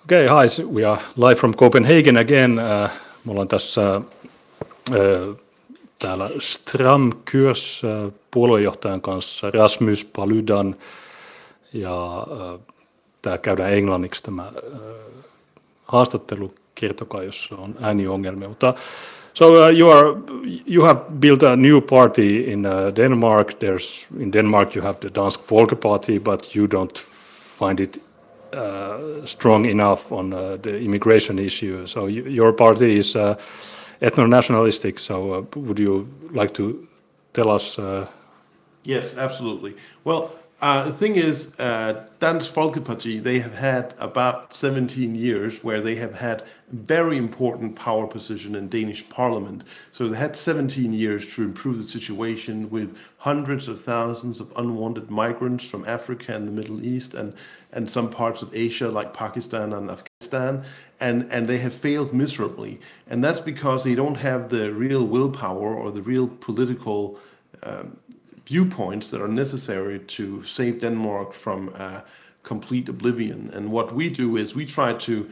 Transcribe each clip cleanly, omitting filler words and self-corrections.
Okay, hi. We are live from Copenhagen again. Me ollaan tässä täällä Stram-Kyrs puoluejohtajan kanssa, Rasmus Paludan, ja tämä käydään englanniksi tämä haastattelu. Kertokaa, jos on ääniongelmia. Mutta you have built a new party in Denmark. In Denmark you have the Dansk Folkeparti, but you don't find it strong enough on the immigration issue. So your party is ethno-nationalistic. So would you like to tell us? Yes, absolutely. Well, the thing is, Dansk Folkeparti, they have had about 17 years where they have had very important power position in Danish parliament. So they had 17 years to improve the situation with hundreds of thousands of unwanted migrants from Africa and the Middle East and some parts of Asia like Pakistan and Afghanistan. And they have failed miserably. And that's because they don't have the real willpower or the real political viewpoints that are necessary to save Denmark from complete oblivion. And what we do is we try to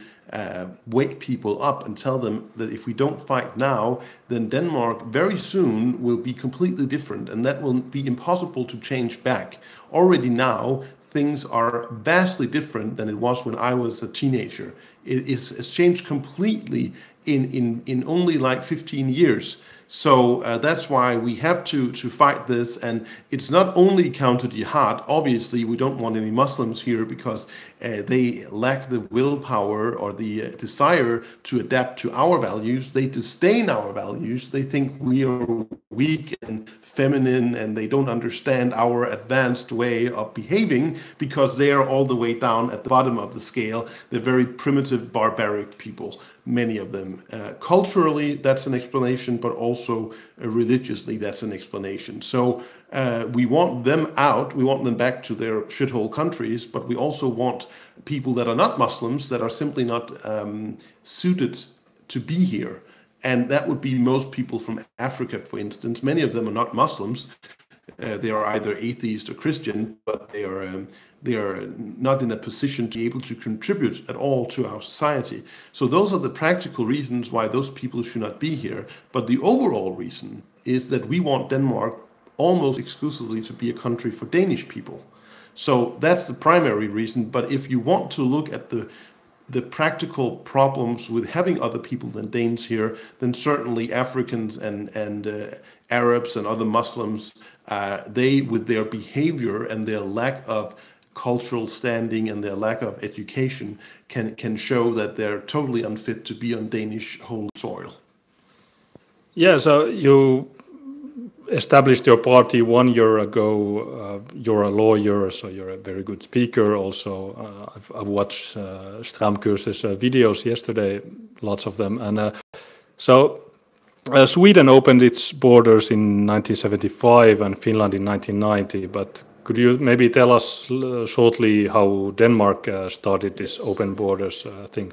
wake people up and tell them that if we don't fight now, then Denmark very soon will be completely different, and that will be impossible to change back. Already now, things are vastly different than it was when I was a teenager. It's changed completely in only like 15 years. So that's why we have to fight this, and it's not only counter-jihad. Obviously, we don't want any Muslims here because they lack the willpower or the desire to adapt to our values. They disdain our values. They think we are weak and feminine, and they don't understand our advanced way of behaving because they are all the way down at the bottom of the scale. They're very primitive, barbaric people, many of them. Culturally, that's an explanation, but also religiously, that's an explanation. So we want them out, we want them back to their shithole countries, but we also want people that are not Muslims, that are simply not suited to be here. And that would be most people from Africa, for instance. Many of them are not Muslims. They are either atheist or Christian, but they are not in a position to be able to contribute at all to our society. So those are the practical reasons why those people should not be here. But the overall reason is that we want Denmark almost exclusively to be a country for Danish people. So that's the primary reason. But if you want to look at the practical problems with having other people than Danes here, then certainly Africans and Arabs and other Muslims, they, with their behavior and their lack of cultural standing and their lack of education, can show that they're totally unfit to be on Danish holy soil. Yeah, so you established your party 1 year ago. You're a lawyer, so you're a very good speaker. Also, I've watched Stram-Kyrs's videos yesterday, lots of them. And Sweden opened its borders in 1975 and Finland in 1990. But could you maybe tell us shortly how Denmark started this open borders thing?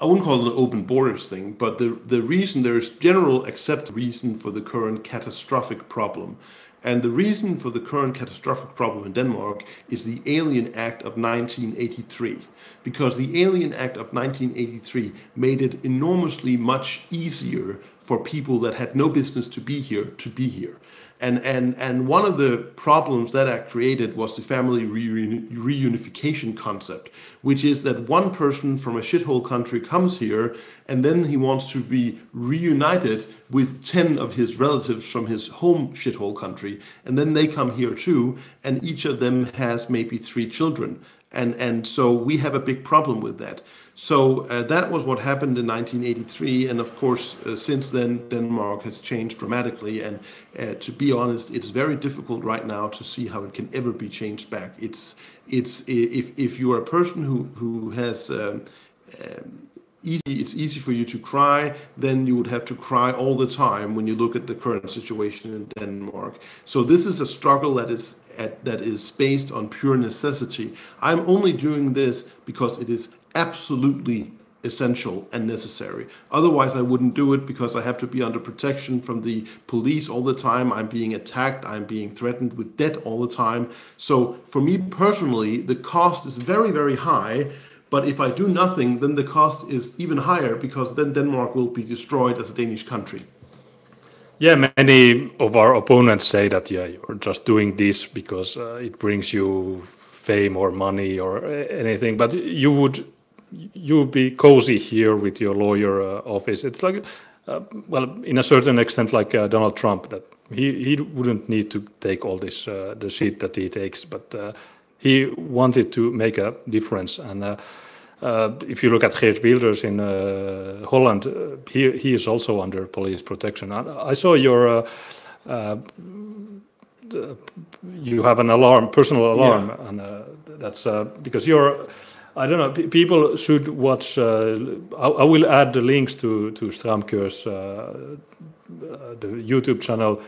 I wouldn't call it an open borders thing, but the reason, there's general accepted reason for the current catastrophic problem. And the reason for the current catastrophic problem in Denmark is the Alien Act of 1983. Because the Alien Act of 1983 made it enormously much easier for people that had no business to be here to be here. And one of the problems that act created was the family reunification concept, which is that one person from a shithole country comes here and then he wants to be reunited with 10 of his relatives from his home shithole country, and then they come here too, and each of them has maybe 3 children. And so we have a big problem with that. So that was what happened in 1983, and of course since then Denmark has changed dramatically, and to be honest, it's very difficult right now to see how it can ever be changed back. It's if you are a person who has it's easy for you to cry, then you would have to cry all the time when you look at the current situation in Denmark. So this is a struggle that is based on pure necessity. I'm only doing this because it is absolutely essential and necessary. Otherwise, I wouldn't do it, because I have to be under protection from the police all the time. I'm being attacked. I'm being threatened with death all the time. So for me personally, the cost is very, very high. But if I do nothing, then the cost is even higher because then Denmark will be destroyed as a Danish country. Yeah, many of our opponents say that, yeah, you're just doing this because it brings you fame or money or anything, but you would be cozy here with your lawyer office. It's like, well, in a certain extent, like Donald Trump, that he wouldn't need to take all this the shit that he takes, but he wanted to make a difference. And if you look at Geert Wilders in Holland, he is also under police protection. I saw your you have an alarm, personal alarm, Yeah. and that's because you're. I don't know. People should watch. I will add the links to Stramkör's the YouTube channel.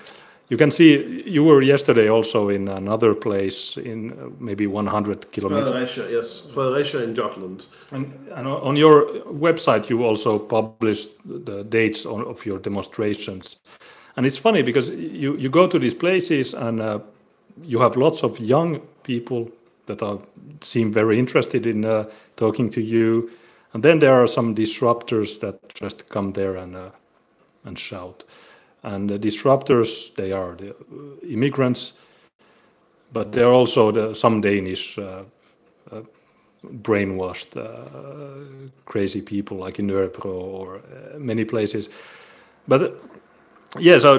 You can see you were yesterday also in another place in maybe 100 kilometers. Fredericia, yes, Fredericia in Jutland. And on your website, you also published the dates of your demonstrations. And it's funny because you go to these places and you have lots of young people that seem very interested in talking to you. And then there are some disruptors that just come there and shout. And the disruptors, they are the immigrants, but there are also some Danish brainwashed, crazy people like in Örebro or many places. But yeah, so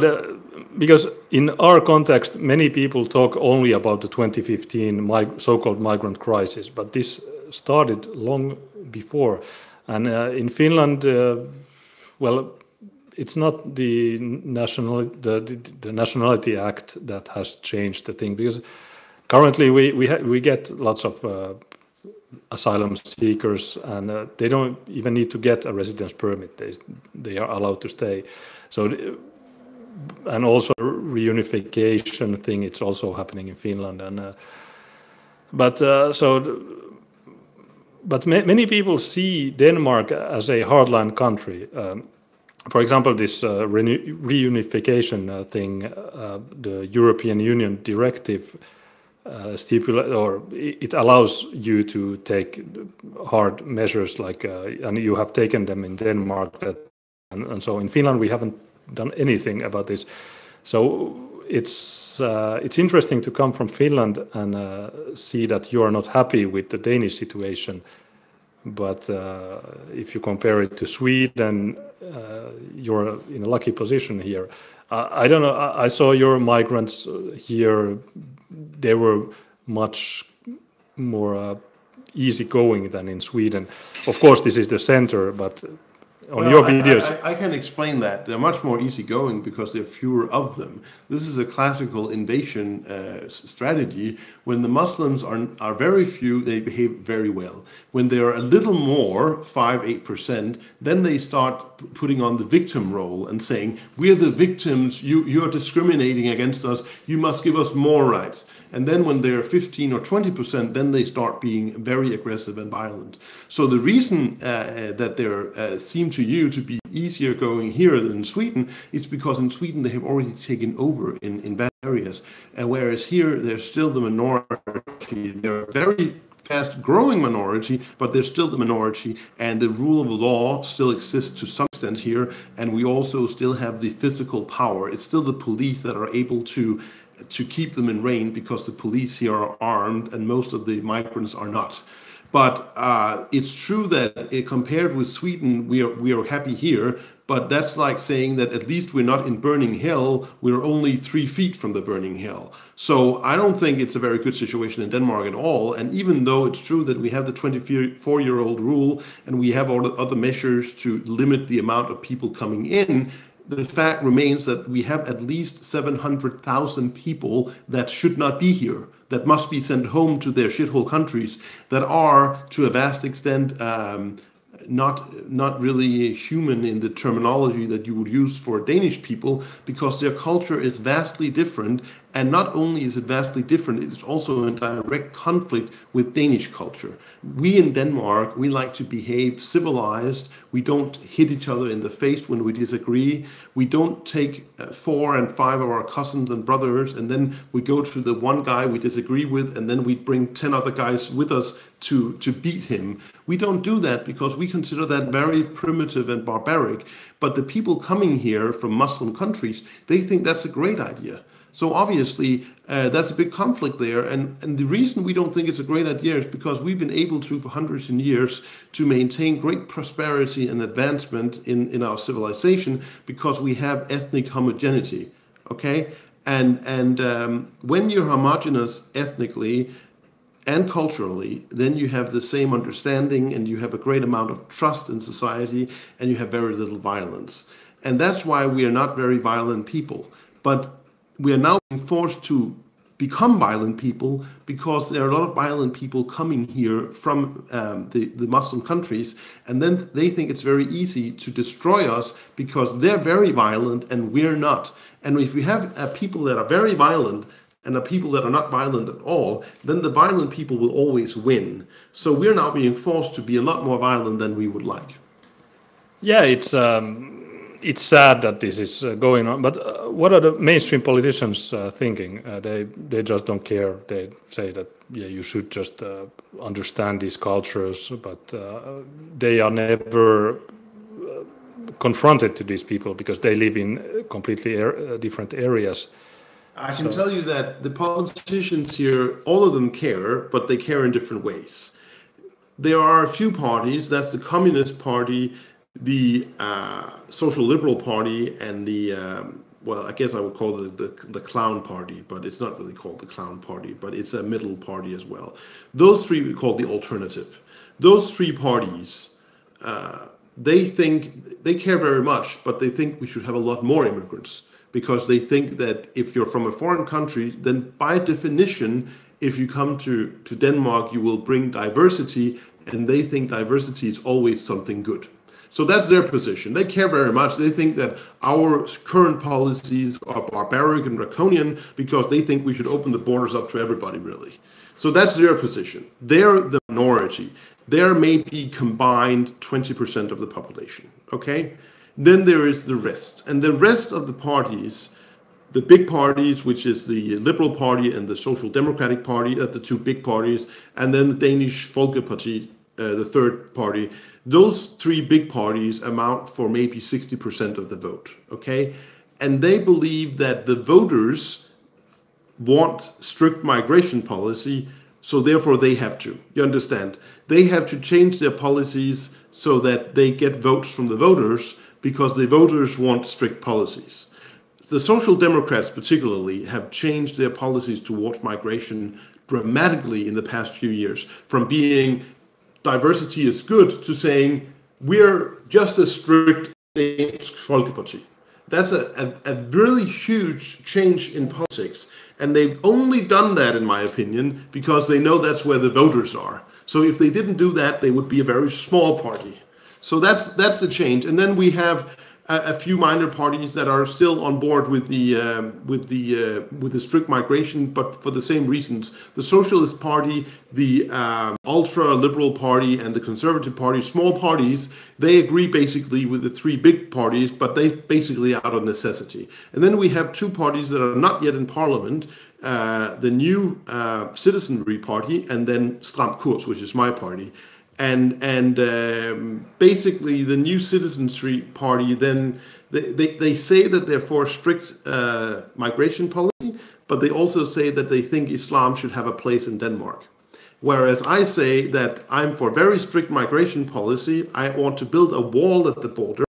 because in our context, many people talk only about the 2015 so-called migrant crisis, but this started long before. And in Finland, well, it's not the Nationality Act that has changed the thing, because currently we get lots of asylum seekers, and they don't even need to get a residence permit. They are allowed to stay. So, and also reunification thing, it's also happening in Finland. And but many people see Denmark as a hardline country. For example, this reunification thing, the European Union directive it allows you to take hard measures, like, and you have taken them in Denmark. And so in Finland we haven't done anything about this. So it's interesting to come from Finland and see that you are not happy with the Danish situation. But if you compare it to Sweden, you're in a lucky position here. I don't know. I saw your migrants here. They were much more easygoing than in Sweden. Of course, this is the center, but on your videos, I can explain that. They're much more easygoing because there are fewer of them. This is a classical invasion strategy. When the Muslims are very few, they behave very well. When they are a little more, 5-8%, then they start putting on the victim role and saying, we're the victims, you're discriminating against us, you must give us more rights. And then when they're 15 or 20%, then they start being very aggressive and violent. So the reason that they seem to you to be easier going here than in Sweden is because in Sweden they have already taken over in bad areas. Whereas here they're still the minority. They're a very fast growing minority, but they're still the minority, and the rule of law still exists to some extent here, and we also still have the physical power. It's still the police that are able to keep them in rein, because the police here are armed and most of the migrants are not. But it's true that compared with Sweden, we are happy here, but that's like saying that at least we're not in burning hell, we're only 3 feet from the burning hell. So I don't think it's a very good situation in Denmark at all. And even though it's true that we have the 24-year-old rule and we have all the other measures to limit the amount of people coming in, the fact remains that we have at least 700,000 people that should not be here, that must be sent home to their shithole countries, that are, to a vast extent, not really human in the terminology that you would use for Danish people, because their culture is vastly different, And not only is it vastly different, it's also in direct conflict with Danish culture. We in Denmark, we like to behave civilized. We don't hit each other in the face when we disagree. We don't take 4 and 5 of our cousins and brothers, and then we go to the one guy we disagree with, and then we bring 10 other guys with us to beat him. We don't do that because we consider that very primitive and barbaric. But the people coming here from Muslim countries, they think that's a great idea. So obviously, that's a big conflict there. And the reason we don't think it's a great idea is because we've been able to, for hundreds of years, to maintain great prosperity and advancement in our civilization because we have ethnic homogeneity, okay? And when you're homogeneous ethnically and culturally, then you have the same understanding and you have a great amount of trust in society and you have very little violence. And that's why we are not very violent people. But we are now being forced to become violent people because there are a lot of violent people coming here from the Muslim countries, and then they think it's very easy to destroy us because they're very violent and we're not. And if we have people that are very violent and people that are not violent at all, then the violent people will always win. So we're now being forced to be a lot more violent than we would like. Yeah, it's sad that this is going on, but what are the mainstream politicians thinking? They just don't care. They say that you should just understand these cultures, but they are never confronted to these people because they live in completely different areas. I can tell you that the politicians here, all of them care, but they care in different ways. There are a few parties. That's the Communist Party, the Social Liberal Party, and the well, I guess I would call it the Clown Party, but it's not really called the Clown Party, but it's a middle party as well. Those three we call the alternative. Those three parties, they think they care very much, but they think we should have a lot more immigrants because they think that if you're from a foreign country, then by definition, if you come to Denmark, you will bring diversity, and they think diversity is always something good. So that's their position. They care very much. They think that our current policies are barbaric and draconian because they think we should open the borders up to everybody, really. So that's their position. They're the minority. They're maybe combined 20% of the population, okay? Then there is the rest. And the rest of the parties, the big parties, which is the Liberal Party and the Social Democratic Party, the two big parties, and then the Danish Folkeparti, the third party, those three big parties amount for maybe 60% of the vote, okay? And they believe that the voters want strict migration policy, so therefore they have to. You understand? They have to change their policies so that they get votes from the voters because the voters want strict policies. The Social Democrats particularly have changed their policies towards migration dramatically in the past few years, from being diversity is good to saying we're just as strict as Folkeparti. That's a really huge change in politics. And they've only done that, in my opinion, because they know that's where the voters are. So if they didn't do that, they would be a very small party. So that's the change. And then we have a few minor parties that are still on board with the strict migration, but for the same reasons. The Socialist Party, the ultra-liberal party, and the Conservative Party, small parties, they agree basically with the three big parties, but they basically out of necessity. And then we have two parties that are not yet in parliament, the New Citizenry Party, and then Stram Kurs, which is my party. And basically the New Citizenry Party, then they say that they're for strict migration policy, but they also say that they think Islam should have a place in Denmark. Whereas I say that I'm for very strict migration policy. I want to build a wall at the border.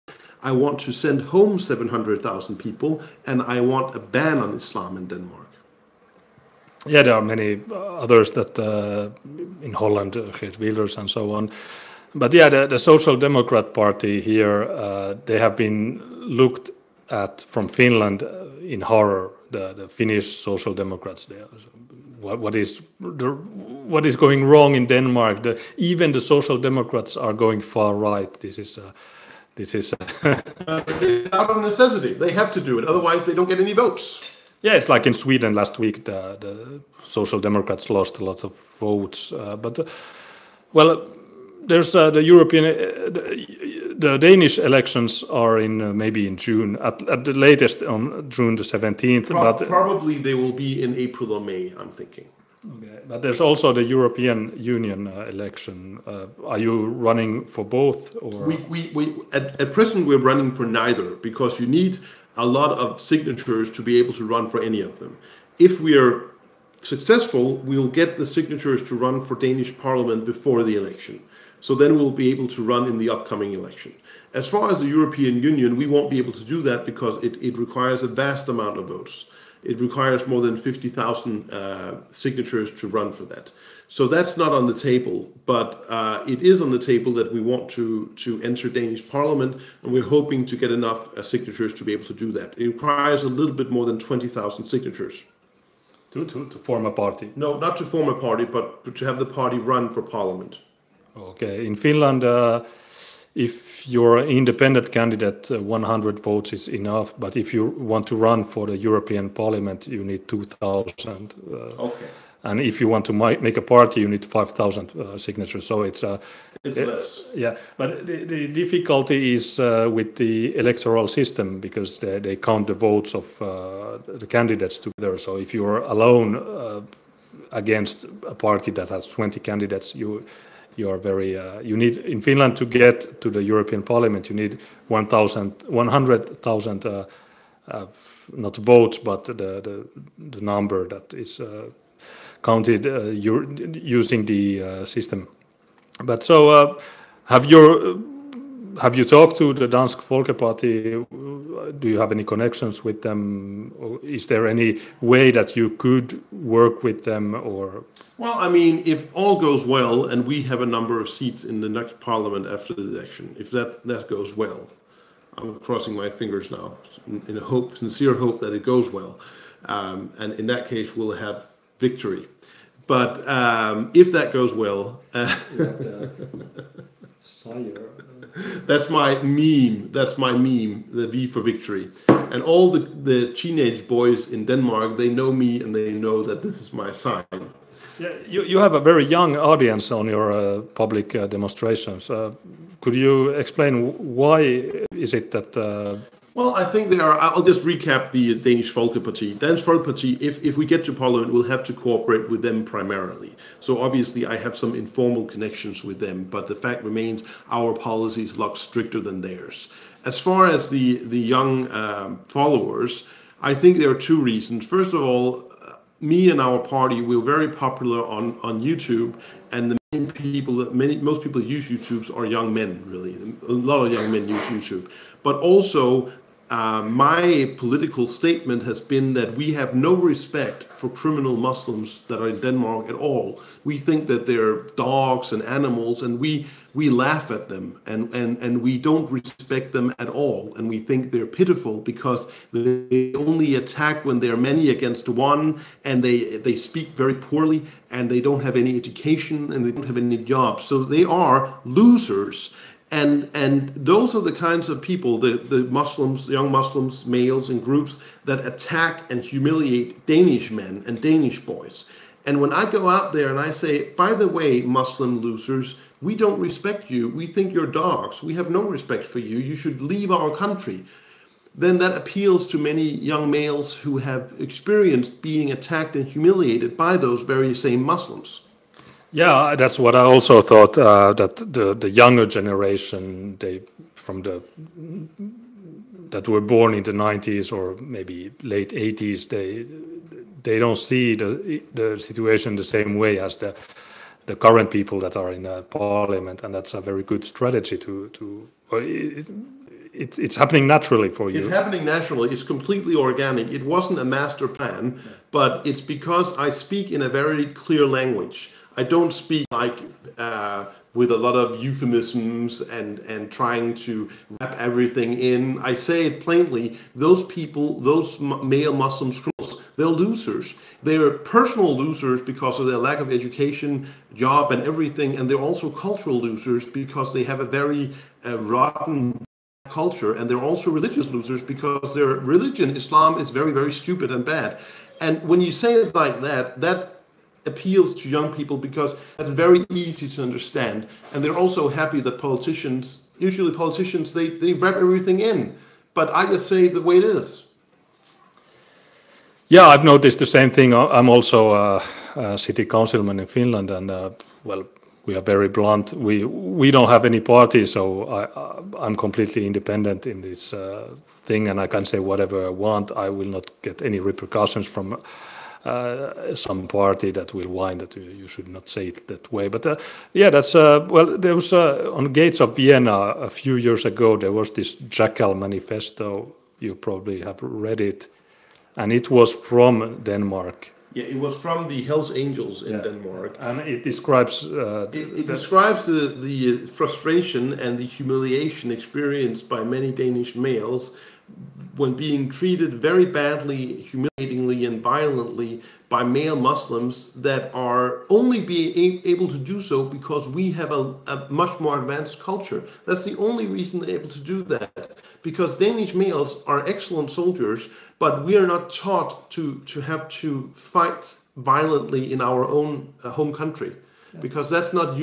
I want to send home 700,000 people, and I want a ban on Islam in Denmark. Yeah, there are many others that in Holland, Geert Wilders and so on. But yeah, the Social Democrat Party here, they have been looked at from Finland in horror. The Finnish Social Democrats there. What is going wrong in Denmark? Even the Social Democrats are going far right. This is out of necessity. They have to do it, otherwise they don't get any votes. Yeah, it's like in Sweden last week, the Social Democrats lost a lot of votes. Well, there's the European, the Danish elections are in maybe in June, at the latest on June the 17th. But Probably they will be in April or May, I'm thinking. okay, but there's also the European Union election. Are you running for both? Or At present we're running for neither, because you need a lot of signatures to be able to run for any of them. If we are successful, we'll get the signatures to run for Danish Parliament before the election. So then we'll be able to run in the upcoming election. As far as the European Union, we won't be able to do that because it requires a vast amount of votes. It requires more than 50,000 signatures to run for that. So that's not on the table, but it is on the table that we want to enter Danish Parliament, and we're hoping to get enough signatures to be able to do that. It requires a little bit more than 20,000 signatures. to form a party? No, not to form a party, but to have the party run for Parliament. Okay, in Finland, if you're an independent candidate, 100 votes is enough. But if you want to run for the European Parliament, you need 2,000. Okay. And if you want to make a party, you need 5,000 signatures. So it's less. Yeah, but the difficulty is with the electoral system, because they count the votes of the candidates together. So if you're alone against a party that has 20 candidates, you are very you need, in Finland, to get to the European Parliament, you need 100,000 not votes, but the number that is counted using the system. But so have you talked to the Dansk Folkeparti? Do you have any connections with them? Or is there any way that you could work with them? Or Well, I mean, if all goes well and we have a number of seats in the next parliament after the election, if that goes well, I'm crossing my fingers now in a sincere hope that it goes well, and in that case we'll have victory. But if that goes well, that's my meme. That's my meme, the V for victory. And all the teenage boys in Denmark, they know me and they know that this is my sign. yeah, you have a very young audience on your public demonstrations. Could you explain why is it that? Well, I think I'll just recap the Danish Folkeparti. Danish Folkeparti, if we get to Parliament, we'll have to cooperate with them primarily. So obviously I have some informal connections with them, but the fact remains our policy is a lot stricter than theirs. As far as the young followers, I think there are two reasons. First of all, me and our party, we're very popular on YouTube, and most people that use YouTube are young men, really. A lot of young men use YouTube. But also, my political statement has been that we have no respect for criminal Muslims that are in Denmark at all. We think that they're dogs and animals, and we laugh at them, and we don't respect them at all. And we think they're pitiful because they only attack when they're many against one, and they speak very poorly, and they don't have any education, and they don't have any jobs. So they are losers. And those are the kinds of people, the Muslims, young Muslims, males and groups that attack and humiliate Danish men and Danish boys. And when I go out there and I say, by the way, Muslim losers, we don't respect you. We think you're dogs. We have no respect for you. You should leave our country. Then that appeals to many young males who have experienced being attacked and humiliated by those very same Muslims. Yeah, that's what I also thought. That the younger generation, that were born in the 90s or maybe late 80s, they don't see the situation the same way as the current people that are in parliament, and that's a very good strategy it's happening naturally for you. It's happening naturally. It's completely organic. It wasn't a master plan, but it's because I speak in a very clear language. I don't speak like with a lot of euphemisms and trying to wrap everything in. I say it plainly. Those people, those male Muslims, they're losers. They're personal losers because of their lack of education, job, and everything. And they're also cultural losers because they have a very rotten culture, and they're also religious losers because their religion, Islam, is very, very stupid and bad. And when you say it like that, that appeals to young people because it's very easy to understand. And they're also happy that politicians, usually politicians, they wrap everything in. But I just say it the way it is. Yeah, I've noticed the same thing. I'm also a city councilman in Finland, and well, we are very blunt. We don't have any party, so I'm completely independent in this thing, and I can say whatever I want. I will not get any repercussions from some party that will whine that you should not say it that way. But yeah, that's well. There was on gates of Vienna a few years ago. There was this Jackal manifesto. You probably have read it, and it was from Denmark. Yeah, it was from the Hells Angels in Denmark. And it describes... it describes the frustration and the humiliation experienced by many Danish males when being treated very badly, humiliatingly and violently by male Muslims that are only being able to do so because we have a much more advanced culture. That's the only reason they're able to do that. Because Danish males are excellent soldiers, but we are not taught to have to fight violently in our own home country, because that's not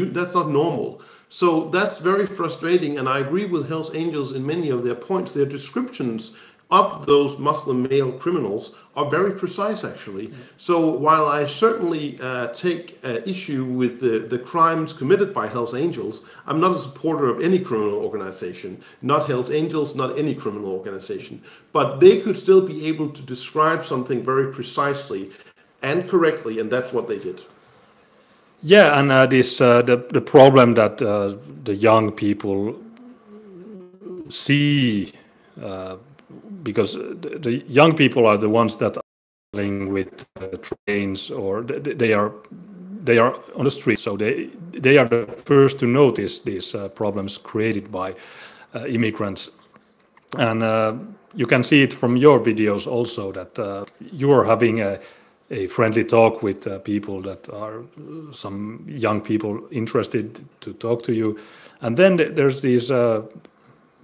normal. So that's very frustrating, and I agree with Hells Angels in many of their points. Their descriptions of those Muslim male criminals are very precise, actually. So while I certainly take issue with the crimes committed by Hells Angels, I'm not a supporter of any criminal organization, not Hells Angels, not any criminal organization. But they could still be able to describe something very precisely and correctly, and that's what they did. Yeah, and the problem that the young people see, because the young people are the ones that are dealing with trains, or they are on the street, so they are the first to notice these problems created by immigrants, and you can see it from your videos also that you are having a friendly talk with people that are some young people interested to talk to you, and then there's these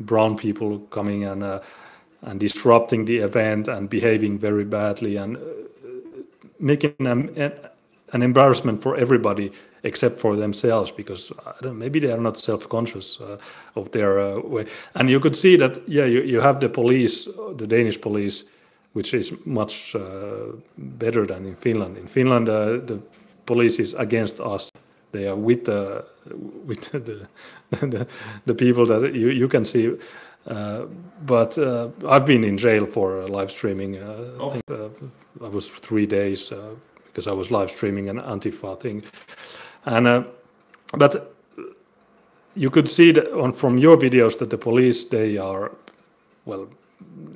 brown people coming and disrupting the event and behaving very badly and making an embarrassment for everybody except for themselves, because maybe they are not self-conscious of their way. And you could see that, yeah, you have the police, the Danish police, which is much better than in Finland. In Finland, the police is against us. They are with the people that you can see. But I've been in jail for live streaming. I think I was 3 days because I was live streaming an Antifa thing. And but you could see from your videos that the police, they are, well,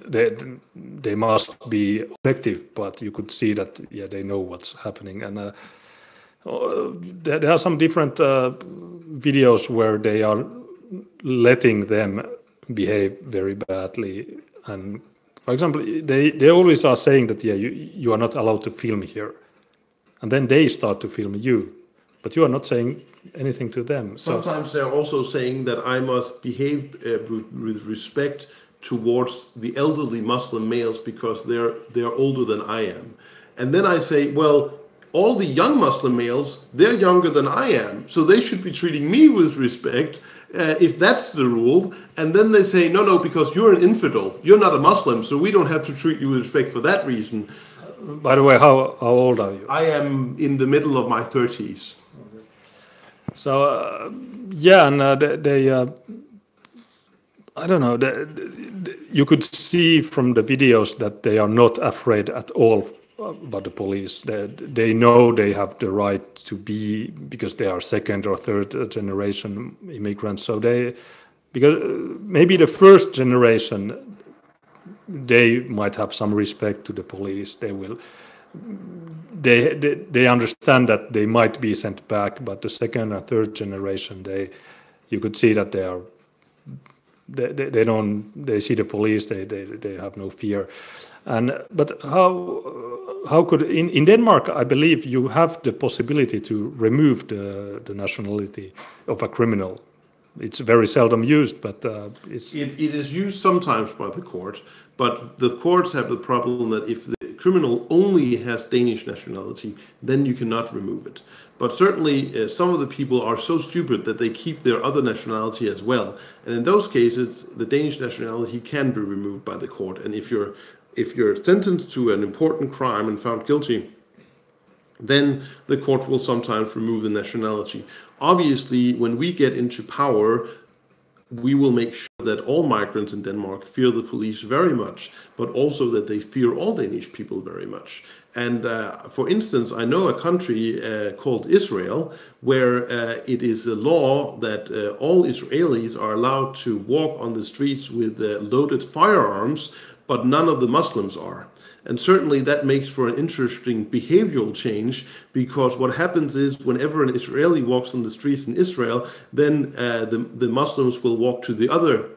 they must be objective, but you could see that, yeah, they know what's happening. And there are some different videos where they are letting them behave very badly. And for example, they always are saying that, yeah, you are not allowed to film here, and then they start to film you, but you are not saying anything to them. Sometimes they're also saying that I must behave with respect towards the elderly Muslim males because they're older than I am. And then I say, well, all the young Muslim males, they're younger than I am, so they should be treating me with respect if that's the rule. And then they say, no, because you're an infidel, you're not a Muslim, so we don't have to treat you with respect for that reason. By the way, how old are you? I am in the middle of my 30s. So, yeah, and they I don't know, you could see from the videos that they are not afraid at all about the police. They know they have the right to be, because they are second or third generation immigrants. So because maybe the first generation, they might have some respect to the police. They understand that they might be sent back, but the second and third generation, you could see that they see the police, they have no fear. But how could in Denmark, I believe you have the possibility to remove the nationality of a criminal. it's very seldom used, but it's... It is used sometimes by the court, but the courts have the problem that if the criminal only has Danish nationality, then you cannot remove it. But certainly some of the people are so stupid that they keep their other nationality as well. And in those cases, the Danish nationality can be removed by the court. And if you're sentenced to an important crime and found guilty, then the court will sometimes remove the nationality. Obviously, when we get into power, we will make sure that all migrants in Denmark fear the police very much, but also that they fear all Danish people very much. And for instance, I know a country called Israel, where it is a law that all Israelis are allowed to walk on the streets with loaded firearms, but none of the Muslims are. And certainly that makes for an interesting behavioral change, because what happens is whenever an Israeli walks on the streets in Israel, then the Muslims will walk to the other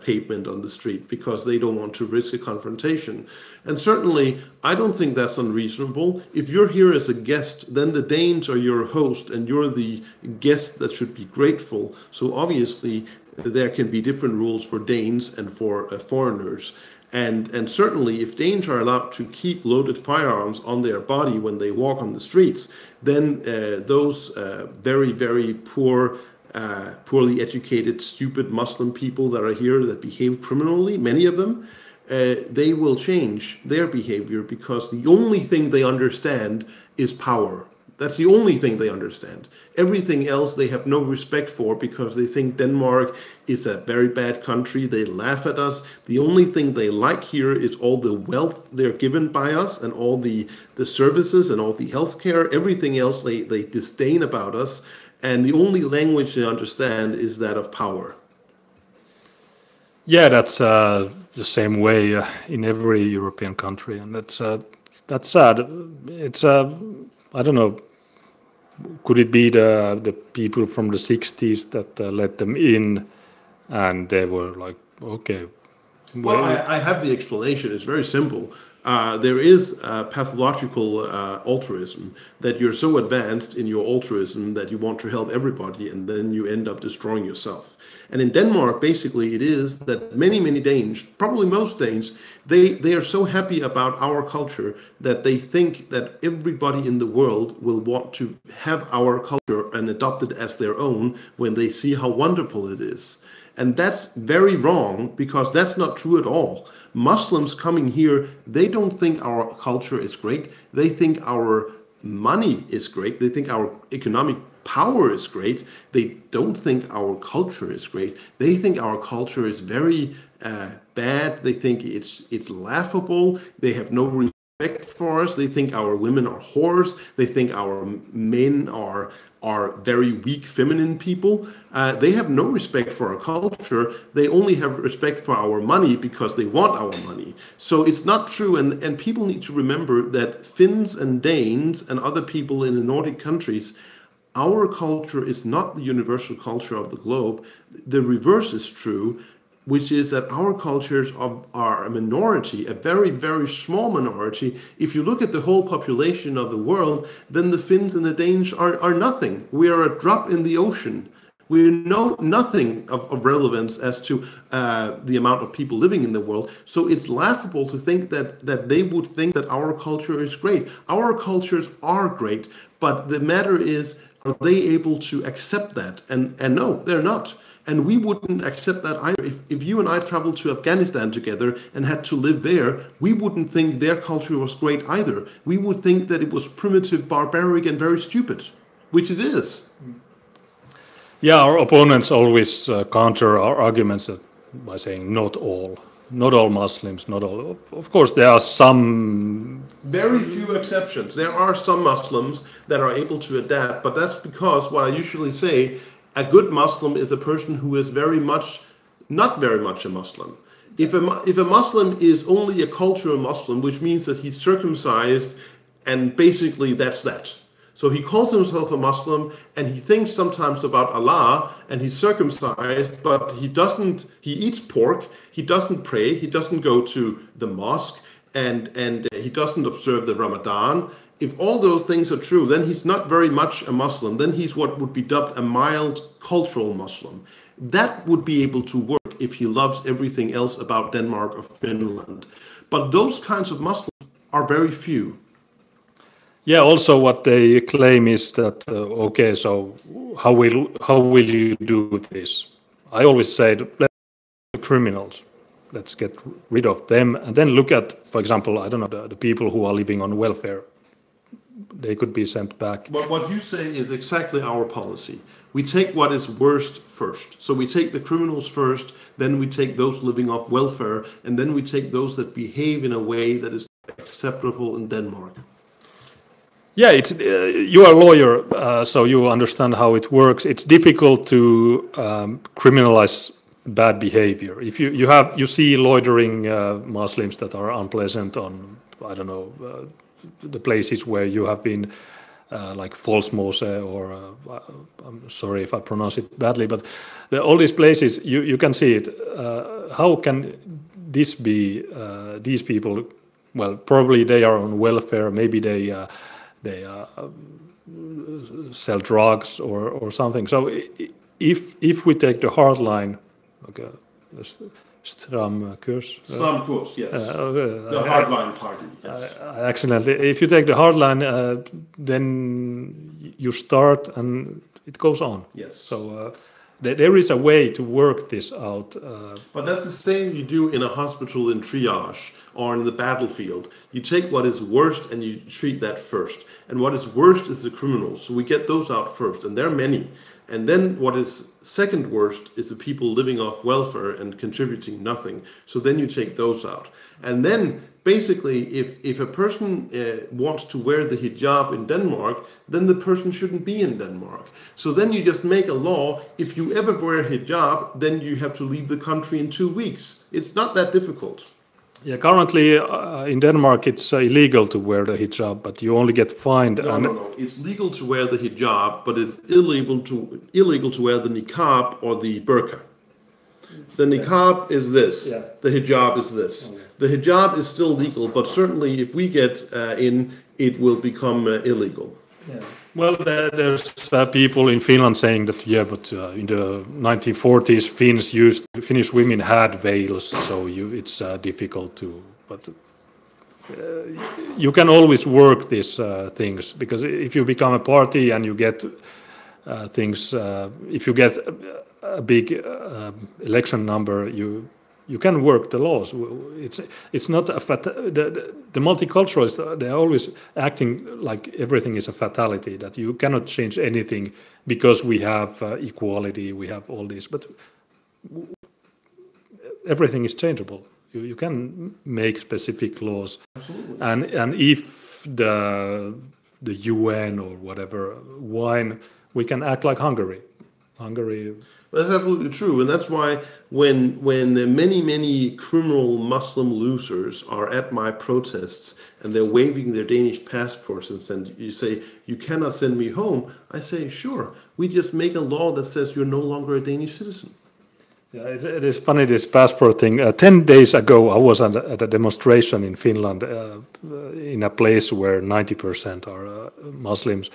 pavement on the street because they don't want to risk a confrontation. And certainly, I don't think that's unreasonable. If you're here as a guest, then the Danes are your host and you're the guest that should be grateful. So obviously, there can be different rules for Danes and for foreigners. And certainly, if Danes are allowed to keep loaded firearms on their body when they walk on the streets, then those very, very poorly educated, stupid Muslim people that are here that behave criminally, many of them, they will change their behavior because the only thing they understand is power. That's the only thing they understand. Everything else they have no respect for because they think Denmark is a very bad country. They laugh at us. The only thing they like here is all the wealth they're given by us and all the services and all the healthcare. Everything else they disdain about us. And the only language they understand is that of power. Yeah, that's the same way in every European country. And that's sad. It's... I don't know, could it be the people from the 60s that let them in and they were like, okay. Well, I have the explanation. It's very simple. There is pathological altruism, that you're so advanced in your altruism that you want to help everybody and then you end up destroying yourself. And in Denmark, basically, it is that many, many Danes, probably most Danes, they are so happy about our culture that they think that everybody in the world will want to have our culture and adopt it as their own when they see how wonderful it is. And that's very wrong, because that's not true at all. Muslims coming here, they don't think our culture is great. They think our money is great. They think our economic power is great. They don't think our culture is great. They think our culture is very bad. They think it's laughable. They have no respect for us. They think our women are whores. They think our men are very weak, feminine people. They have no respect for our culture. They only have respect for our money because they want our money. So it's not true. And people need to remember that Finns and Danes and other people in the Nordic countries, our culture is not the universal culture of the globe. The reverse is true, which is that our cultures are a minority, a very, very small minority. If you look at the whole population of the world, then the Finns and the Danes are nothing. We are a drop in the ocean. We know nothing of relevance as to the amount of people living in the world. So it's laughable to think that they would think that our culture is great. Our cultures are great, but the matter is, are they able to accept that? And no, they're not. And we wouldn't accept that either. If you and I traveled to Afghanistan together and had to live there, we wouldn't think their culture was great either. We would think that it was primitive, barbaric, and very stupid, which it is. Yeah, our opponents always counter our arguments by saying not all Muslims, not all. Of course, there are some... Very few exceptions. There are some Muslims that are able to adapt, but that's because what I usually say, a good Muslim is a person who is not very much a Muslim. If a Muslim is only a cultural Muslim, which means that he's circumcised and basically that's that. So he calls himself a Muslim and he thinks sometimes about Allah and he's circumcised, but he eats pork, he doesn't pray, he doesn't go to the mosque, and he doesn't observe the Ramadan, if all those things are true, then he's not very much a Muslim. Then he's what would be dubbed a mild cultural Muslim. That would be able to work if he loves everything else about Denmark or Finland. But those kinds of Muslims are very few. Yeah, also what they claim is that, okay, so how will you do this? I always say, let's the criminals, let's get rid of them, and then look at, for example, I don't know, the people who are living on welfare. They could be sent back. But what you say is exactly our policy. We take what is worst first. So we take the criminals first, then we take those living off welfare, and then we take those that behave in a way that is acceptable in Denmark. Yeah, it's you are a lawyer, so you understand how it works. It's difficult to criminalize bad behavior. If you see loitering Muslims that are unpleasant on, I don't know, the places where you have been, like Folsmose or I'm sorry if I pronounce it badly, but all these places you can see it. How can this be? These people, well, probably they are on welfare. Maybe they sell drugs or something. So if we take the hard line, okay, stram kurs. Stram kurs, yes. The hardline party, yes. Accidentally. If you take the hard line, then you start and it goes on. Yes. So there is a way to work this out. But that's the same you do in a hospital in triage or in the battlefield. You take what is worst and you treat that first. And what is worst is the criminals. So we get those out first, and there are many. And then what is second worst is the people living off welfare and contributing nothing. So then you take those out. And then basically, if a person wants to wear the hijab in Denmark, then the person shouldn't be in Denmark. So then you just make a law, if you ever wear hijab, then you have to leave the country in 2 weeks. It's not that difficult. Yeah, currently in Denmark it's illegal to wear the hijab, but you only get fined. No. It's legal to wear the hijab, but it's illegal to wear the niqab or the burqa. The niqab is this. Yeah. The hijab is this. Okay. The hijab is still legal, but certainly if we get in, it will become illegal. Yeah. Well, there's people in Finland saying that, yeah, but in the 1940s, Finnish women had veils, so it's difficult to. But you can always work these things, because if you become a party and you get things, if you get a big election number, you can work the laws. It's not the multiculturalists. They're always acting like everything is a fatality, that you cannot change anything because we have equality, we have all this, but everything is changeable. You can make specific laws. Absolutely. And if the UN or whatever whine, we can act like Hungary. That's absolutely true, and that's why when many criminal Muslim losers are at my protests and they're waving their Danish passports and you say, you cannot send me home, I say, sure, we just make a law that says you're no longer a Danish citizen. Yeah, it is funny, this passport thing. 10 days ago, I was at a demonstration in Finland in a place where 90% are Muslims,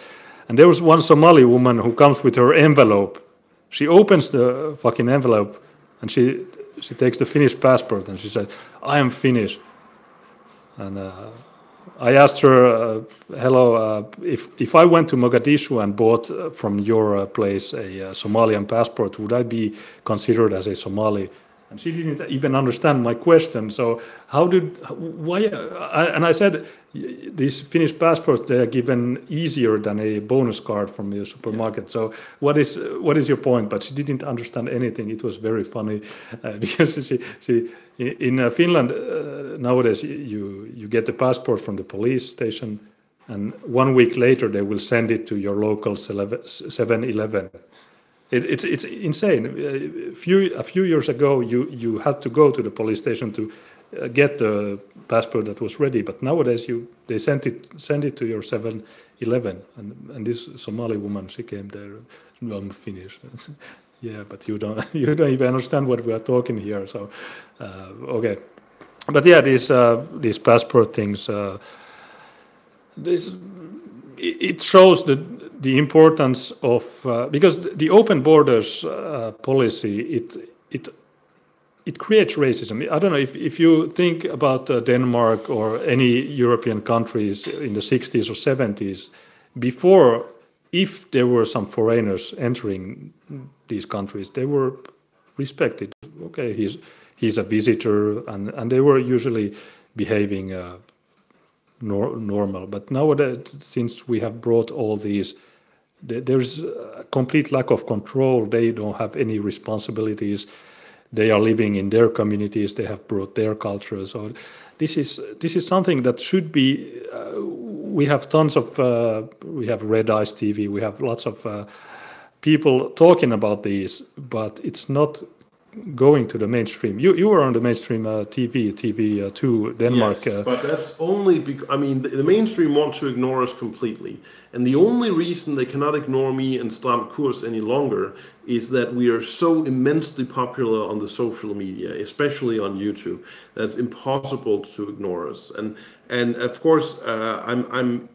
and there was one Somali woman who comes with her envelope. She opens the fucking envelope and she takes the Finnish passport and she said, I am Finnish. And I asked her, hello, if I went to Mogadishu and bought from your place a Somalian passport, would I be considered as a Somali? And she didn't even understand my question. So why? And I said, these Finnish passports, they are given easier than a bonus card from the supermarket. Yeah. So what is your point? But she didn't understand anything. It was very funny because she in Finland nowadays you get the passport from the police station, and 1 week later they will send it to your local 7-Eleven. It's insane. A few years ago, you had to go to the police station to get the passport that was ready, but nowadays they send it to your 7-Eleven, and this Somali woman, she came there. No, I'm Finnish. Yeah, but you don't even understand what we are talking here. So okay, but yeah, these passport things. this it shows the importance of because the open borders policy it creates racism. I don't know if you think about Denmark or any European countries in the 60s or 70s, before, if there were some foreigners entering these countries, they were respected. Okay, he's a visitor, and they were usually behaving normal. But nowadays, since we have brought all these, there's a complete lack of control. They don't have any responsibilities. They are living in their communities. They have brought their culture. So this is something that should be. We have tons of. We have Red Eyes TV. We have lots of people talking about these, but it's not going to the mainstream. You were on the mainstream TV2 Denmark. Yes, but that's only because, I mean, the mainstream wants to ignore us completely. And the only reason they cannot ignore me and Stram Kurs any longer is that we are so immensely popular on the social media, especially on YouTube. That's impossible to ignore us. And of course, I'm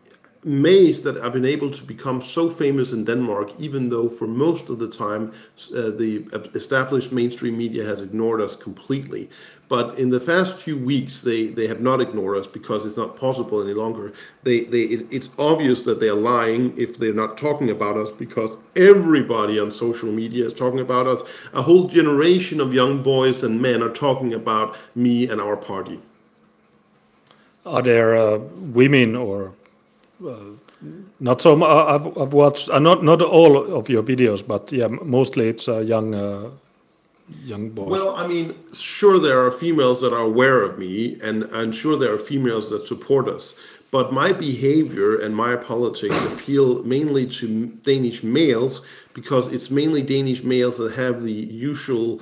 amazed that I've been able to become so famous in Denmark, even though for most of the time the established mainstream media has ignored us completely. But in the past few weeks, they have not ignored us because it's not possible any longer. It's obvious that they are lying if they're not talking about us, because everybody on social media is talking about us. A whole generation of young boys and men are talking about me and our party. Are there women or not so much? I've watched not all of your videos, but yeah, mostly it's young boys. Well, I mean, sure, there are females that are aware of me, and sure, there are females that support us. But my behavior and my politics appeal mainly to Danish males, because it's mainly Danish males that have the usual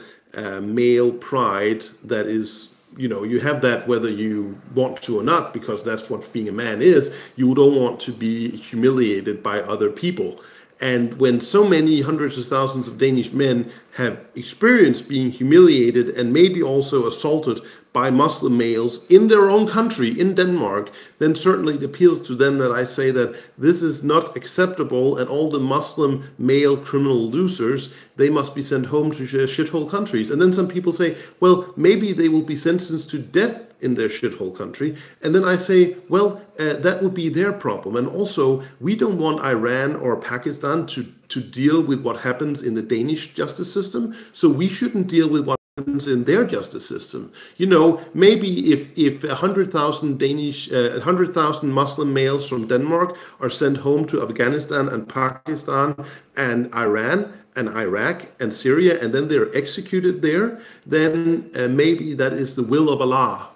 male pride that is, you know, you have that whether you want to or not, because that's what being a man is. You don't want to be humiliated by other people. And when so many hundreds of thousands of Danish men have experienced being humiliated and maybe also assaulted by Muslim males in their own country, in Denmark, then certainly it appeals to them that I say that this is not acceptable, and all the Muslim male criminal losers, they must be sent home to shithole countries. And then some people say, well, maybe they will be sentenced to death in their shithole country. And then I say, well, that would be their problem. And also, we don't want Iran or Pakistan to deal with what happens in the Danish justice system, so we shouldn't deal with what happens in their justice system. You know, maybe if 100,000 Muslim males from Denmark are sent home to Afghanistan and Pakistan and Iran and Iraq and Syria, and then they're executed there, then maybe that is the will of Allah.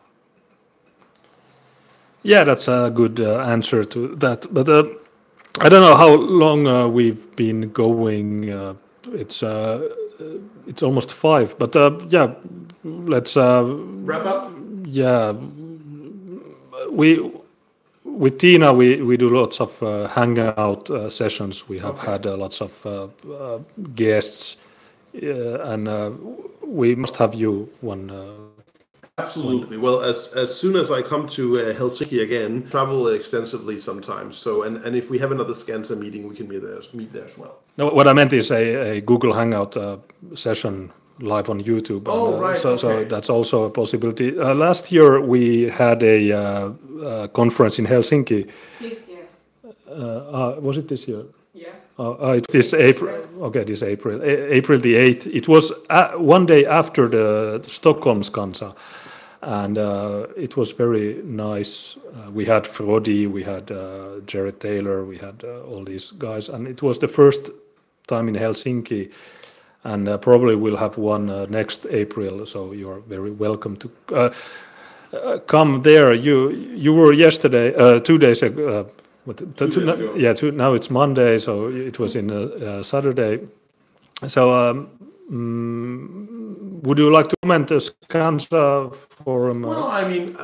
Yeah, that's a good answer to that. But I don't know how long we've been going. It's almost 5. But yeah, let's wrap up. Yeah, with Tina we do lots of hangout sessions. We have had lots of guests, and we must have you one. Absolutely. Well, as soon as I come to Helsinki again, travel extensively sometimes. So, and if we have another Skansa meeting, we can meet there as well. No, what I meant is a Google Hangout session live on YouTube. Oh, right. So that's also a possibility. Last year we had a conference in Helsinki. This year. Was it this year? Yeah. It is April. Okay, this April. April the 8th. It was one day after the Stockholm Skansa. And it was very nice. We had Frodi, we had Jared Taylor, we had all these guys. And it was the first time in Helsinki. And probably we'll have one next April. So you're very welcome to come there. You were yesterday, 2 days ago. Now it's Monday, so it was in Saturday. So would you like to comment the Skansa forum? Well, I mean,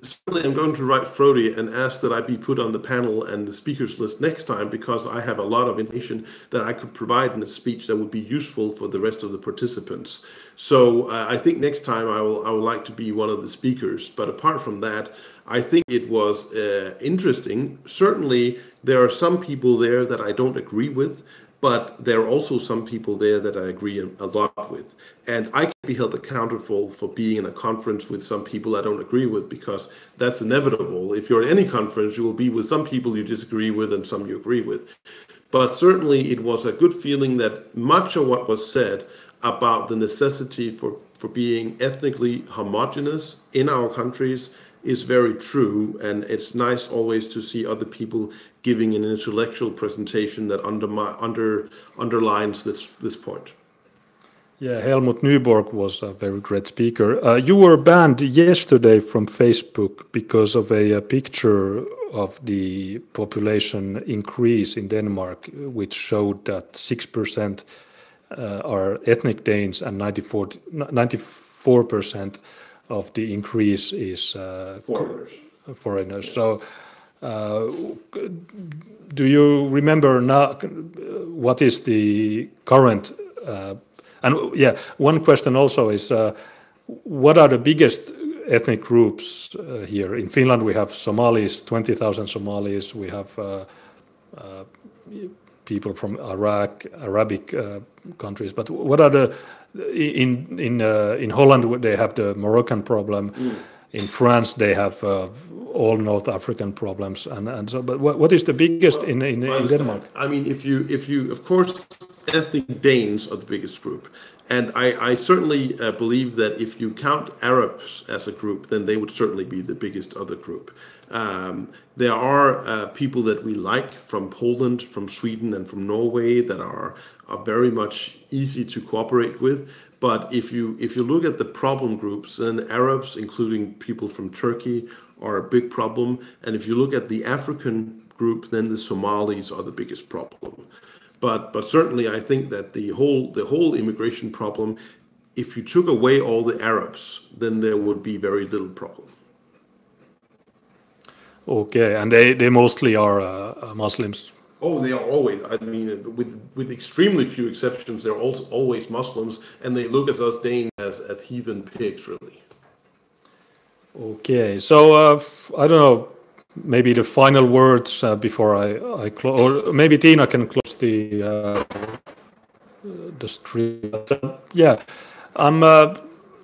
certainly I'm going to write Frode and ask that I be put on the panel and the speakers list next time, because I have a lot of information that I could provide in a speech that would be useful for the rest of the participants. So I think next time I would like to be one of the speakers. But apart from that, I think it was interesting. Certainly, there are some people there that I don't agree with, but there are also some people there that I agree a lot with. And I can be held accountable for being in a conference with some people I don't agree with, because that's inevitable. If you're at any conference, you will be with some people you disagree with and some you agree with. But certainly it was a good feeling that much of what was said about the necessity for being ethnically homogenous in our countries is very true, and it's nice always to see other people giving an intellectual presentation that underlines this point. Yeah, Helmut Nyborg was a very great speaker. You were banned yesterday from Facebook because of a picture of the population increase in Denmark, which showed that 6% are ethnic Danes and 94% of the increase is foreigners. So, do you remember now what is the current? And yeah, one question also is, what are the biggest ethnic groups here? In Finland, we have Somalis, 20,000 Somalis. We have people from Iraq, Arabic countries. But what are the in Holland they have the Moroccan problem. In France they have all North African problems, and so. But what is the biggest in Denmark? I mean, if you of course, ethnic Danes are the biggest group, and I certainly believe that if you count Arabs as a group, then they would certainly be the biggest other group. There are people that we like from Poland, from Sweden, and from Norway that are very much easy to cooperate with. But if you look at the problem groups, then Arabs, including people from Turkey, are a big problem. And if you look at the African group, then the Somalis are the biggest problem. But certainly, I think that the whole immigration problem, if you took away all the Arabs, then there would be very little problem. Okay, and they mostly are Muslims. Oh, they are always. I mean, with extremely few exceptions, they're also always Muslims, and they look at us Danes as at heathen pigs, really. Okay, so I don't know. Maybe the final words before I close, or maybe Tina can close the stream. Yeah,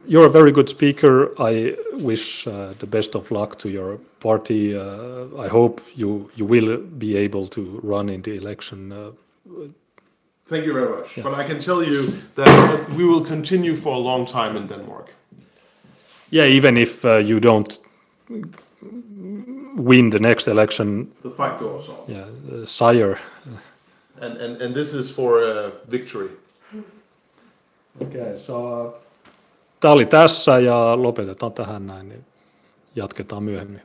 you're a very good speaker. I wish the best of luck to your party. I hope you will be able to run in the election. Thank you very much. Yeah. But I can tell you that we will continue for a long time in Denmark. Yeah, even if you don't win the next election, the fight goes on. Yeah, sire. And this is for a victory. Okay, so tämä oli tässä ja lopetetaan tähän näin, niin jatketaan myöhemmin.